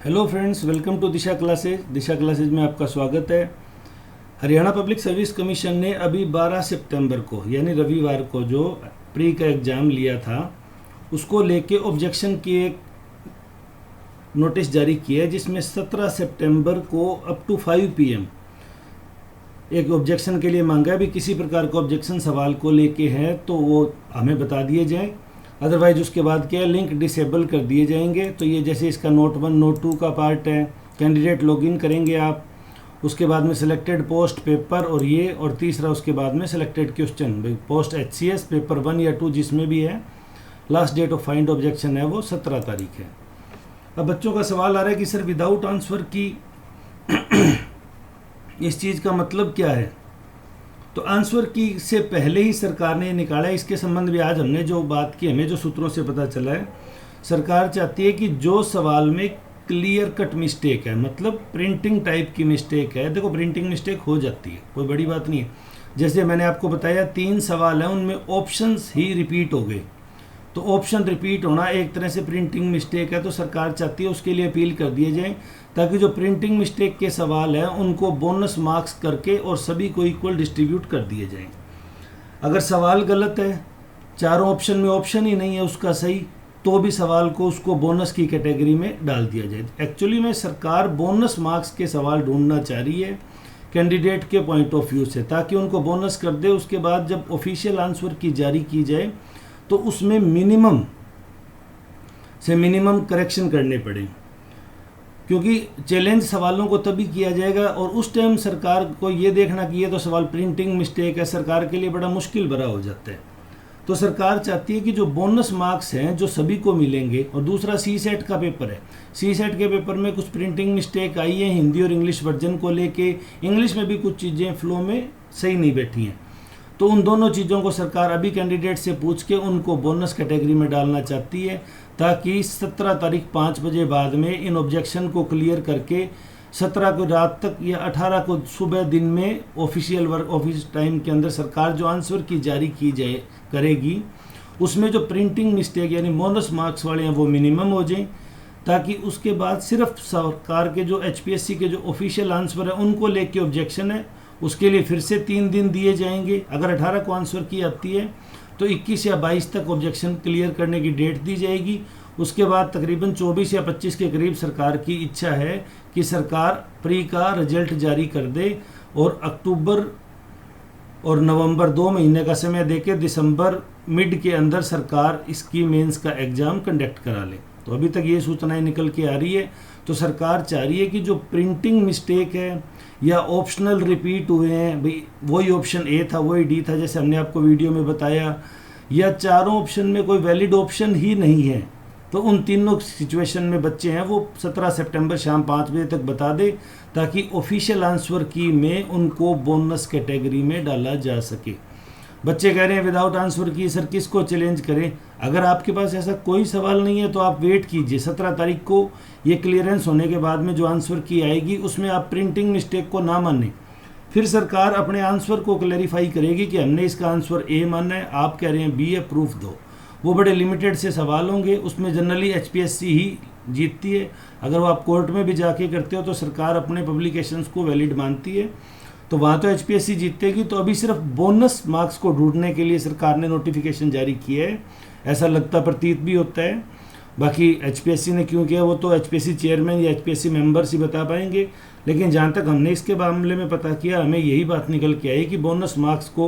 Hello friends, welcome to Disha classes. Disha classes में आपका स्वागत है। हरियाणा पब्लिक सर्विस कमीशन ने अभी 12 सितंबर को यानी रविवार को जो प्री का एग्ज़ाम लिया था उसको लेके ऑब्जेक्शन की एक नोटिस जारी किया है, जिसमें 17 सितंबर को अप टू 5 PM एक ऑब्जेक्शन के लिए मांगा है। भी किसी प्रकार का ऑब्जेक्शन सवाल को लेके है तो वो हमें बता दिए जाए, अदरवाइज उसके बाद क्या लिंक डिसेबल कर दिए जाएंगे। तो ये जैसे इसका नोट 1 नोट 2 का पार्ट है, कैंडिडेट लॉगिन करेंगे आप, उसके बाद में सिलेक्टेड पोस्ट पेपर और तीसरा उसके बाद में selected question post HCS paper 1 या 2 जिसमें भी है। Last date of find objection है वो 17 तारीख है। अब बच्चों का सवाल आ रहा है कि सर विदाउट आंसर की इस चीज़ का मतलब क्या है। तो आंसर की से पहले ही सरकार ने निकाला है। इसके संबंध में आज हमने जो बात की, हमें जो सूत्रों से पता चला है, सरकार चाहती है कि जो सवाल में क्लियर कट मिस्टेक है, मतलब प्रिंटिंग टाइप की मिस्टेक है। देखो प्रिंटिंग मिस्टेक हो जाती है, कोई बड़ी बात नहीं है। जैसे मैंने आपको बताया 3 सवाल हैं, उनमें ऑप्शंस ही रिपीट हो गए, तो ऑप्शन रिपीट होना एक तरह से प्रिंटिंग मिस्टेक है। तो सरकार चाहती है उसके लिए अपील कर दिए जाए, ताकि जो प्रिंटिंग मिस्टेक के सवाल हैं उनको बोनस मार्क्स करके और सभी को इक्वल डिस्ट्रीब्यूट कर दिए जाएं। अगर सवाल गलत है, चारों ऑप्शन में ऑप्शन ही नहीं है उसका सही, तो भी सवाल को उसको बोनस की कैटेगरी में डाल दिया जाए। एक्चुअली में सरकार बोनस मार्क्स के सवाल ढूंढना चाह रही है कैंडिडेट के पॉइंट ऑफ व्यू से, ताकि उनको बोनस कर दे। उसके बाद जब ऑफिशियल आंसर की जारी की जाए तो उसमें मिनिमम से मिनिमम करेक्शन करने पड़े, क्योंकि चैलेंज सवालों को तभी किया जाएगा और उस टाइम सरकार को ये देखना कि ये तो सवाल प्रिंटिंग मिस्टेक है, सरकार के लिए बड़ा मुश्किल भरा हो जाता है। तो सरकार चाहती है कि जो बोनस मार्क्स हैं जो सभी को मिलेंगे। और दूसरा CSET का पेपर है, CSET के पेपर में कुछ प्रिंटिंग मिस्टेक आई है हिंदी और इंग्लिश वर्जन को लेके, इंग्लिश में भी कुछ चीज़ें फ्लो में सही नहीं बैठी हैं। तो उन दोनों चीज़ों को सरकार अभी कैंडिडेट से पूछ के उनको बोनस कैटेगरी में डालना चाहती है, ताकि 17 तारीख 5 बजे बाद में इन ऑब्जेक्शन को क्लियर करके 17 को रात तक या 18 को सुबह दिन में ऑफिशियल वर्क ऑफिस टाइम के अंदर सरकार जो आंसर की जारी की जाए करेगी, उसमें जो प्रिंटिंग मिस्टेक यानी बोनस मार्क्स वाले हैं वो मिनिमम हो जाएं, ताकि उसके बाद सिर्फ सरकार के जो HPSC के जो ऑफिशियल आंसर है उनको लेके ऑब्जेक्शन है, उसके लिए फिर से 3 दिन दिए जाएंगे। अगर 18 को आंसर की आती है तो 21 या 22 तक ऑब्जेक्शन क्लियर करने की डेट दी जाएगी। उसके बाद तकरीबन 24 या 25 के करीब सरकार की इच्छा है कि सरकार प्री का रिजल्ट जारी कर दे और अक्टूबर और नवंबर 2 महीने का समय देके दिसंबर मिड के अंदर सरकार इसकी मेंस का एग्ज़ाम कंडक्ट करा ले। तो अभी तक ये सूचनाएं निकल के आ रही है। तो सरकार चाह रही है कि जो प्रिंटिंग मिस्टेक है या ऑप्शनल रिपीट हुए हैं, भाई वही ऑप्शन A था वही D था जैसे हमने आपको वीडियो में बताया, या चारों ऑप्शन में कोई वैलिड ऑप्शन ही नहीं है, तो उन तीनों सिचुएशन में बच्चे हैं वो 17 सितंबर शाम 5 बजे तक बता दे, ताकि ऑफिशियल आंसर की में उनको बोनस कैटेगरी में डाला जा सके। बच्चे कह रहे हैं विदाउट आंसर की सर किसको चैलेंज करें। अगर आपके पास ऐसा कोई सवाल नहीं है तो आप वेट कीजिए, 17 तारीख को ये क्लियरेंस होने के बाद में जो आंसर की आएगी उसमें आप प्रिंटिंग मिस्टेक को ना माने, फिर सरकार अपने आंसर को क्लैरिफाई करेगी कि हमने इसका आंसर A माना है, आप कह रहे हैं B है, प्रूफ दो। वो बड़े लिमिटेड से सवाल होंगे, उसमें जनरली HPSC ही जीतती है। अगर वो आप कोर्ट में भी जाके करते हो तो सरकार अपने पब्लिकेशंस को वैलिड मानती है, तो वहाँ तो HPSC जीतेगी। तो अभी सिर्फ बोनस मार्क्स को ढूंढने के लिए सरकार ने नोटिफिकेशन जारी किया है, ऐसा लगता प्रतीत भी होता है। बाकी HPSC ने क्यों किया वो तो HPSC चेयरमैन या HPSC मेंबर्स ही बता पाएंगे, लेकिन जहाँ तक हमने इसके मामले में पता किया हमें यही बात निकल के आई कि बोनस मार्क्स को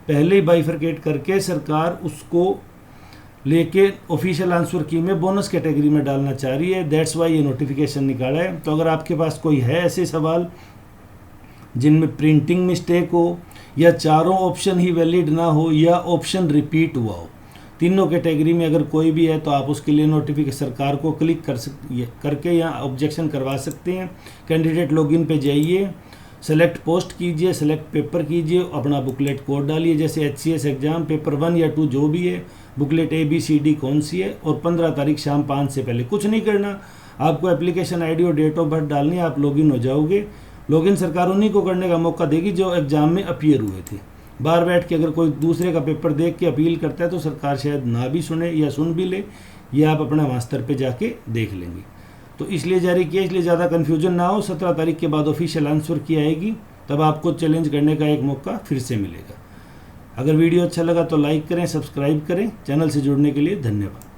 पहले ही बाइफरकेट करके सरकार उसको लेके ऑफिशियल आंसर की में बोनस कैटेगरी में डालना चाह रही है। दैट्स वाई ये नोटिफिकेशन निकाला है। तो अगर आपके पास कोई है ऐसे सवाल जिनमें प्रिंटिंग मिस्टेक हो, या चारों ऑप्शन ही वैलिड ना हो, या ऑप्शन रिपीट हुआ हो, तीनों कैटेगरी में अगर कोई भी है तो आप उसके लिए नोटिफिकेशन सरकार को क्लिक करके या ऑब्जेक्शन करवा सकते हैं। कैंडिडेट लॉगिन पे जाइए, सेलेक्ट पोस्ट कीजिए, सेलेक्ट पेपर कीजिए, अपना बुकलेट कोड डालिए, जैसे HCS एग्ज़ाम पेपर 1 या 2 जो भी है, बुकलेट ABCD कौन सी है, और 15 तारीख शाम 5 से पहले कुछ नहीं करना, आपको एप्लीकेशन ID और डेट ऑफ बर्थ डालनी है, आप लॉगिन हो जाओगे। लॉगिन सरकार उन्हीं को करने का मौका देगी जो एग्ज़ाम में अपीयर हुए थे। बाहर बैठ के अगर कोई दूसरे का पेपर देख के अपील करता है तो सरकार शायद ना भी सुने या सुन भी ले, ये आप अपना मास्टर पे जाके देख लेंगे। तो इसलिए जारी किया, इसलिए ज़्यादा कन्फ्यूजन ना हो। 17 तारीख के बाद ऑफिशियल आंसर की आएगी, तब आपको चैलेंज करने का एक मौका फिर से मिलेगा। अगर वीडियो अच्छा लगा तो लाइक करें, सब्सक्राइब करें। चैनल से जुड़ने के लिए धन्यवाद।